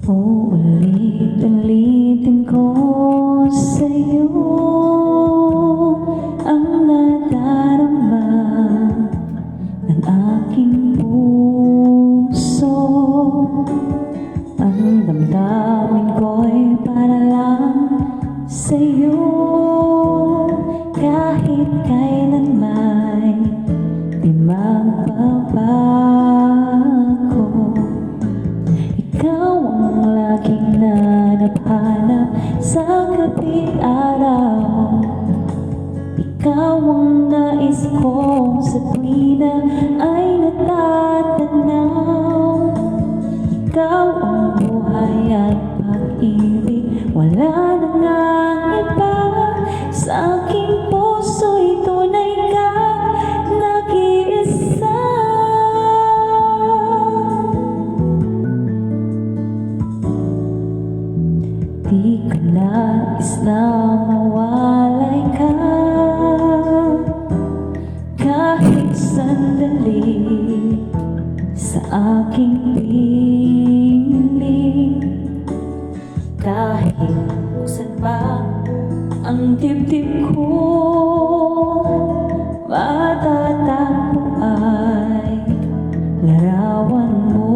Uulit-ulitin ko sa'yo ang nadarama ng aking puso. Ang damdamin ko'y para lang sa'yo, kahit kailan may di magbabago. Ikaw ang laging nanaphanap sa gabi't araw. Ikaw ang nais ko sa tuwina ay natatanaw. Ikaw ang buhay at pag-ibig, wala na ngang iba. Sa aking puso'y tunay kang nag-iisa. Di ko nais na mawalay ka kahit sandali sa aking piling. Kahit saan pa ang dibdib ko matatagpo ay larawan mo.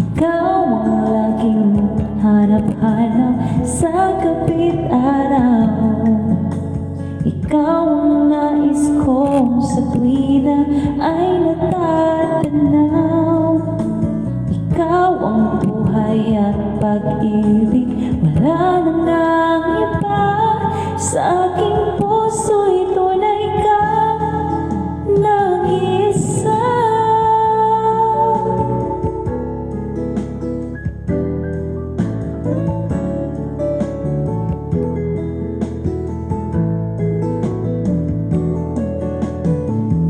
Ikaw ang laging hanap-hanap sa gabi't araw. Ikaw ang nais ko sa tuwina ay natatanaw. Ikaw ang buhay at pag-ibig, wala na ngang iba. Sa aking puso'y tunay kang nag-iisa.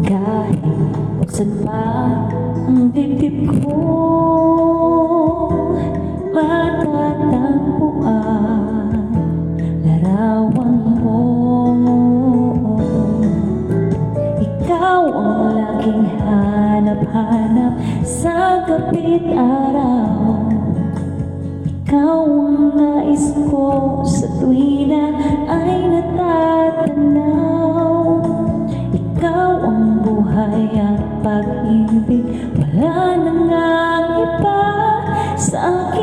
Kahit buksan pa ang dibdib ko, matatagpuan larawan mo. Ikaw ang laging hanap-hanap sa gabi't araw. Ikaw ang nais ko sa tuwina ay natatanaw. Ikaw ang buhay at pag-ibig, wala na ngang iba. Sa akin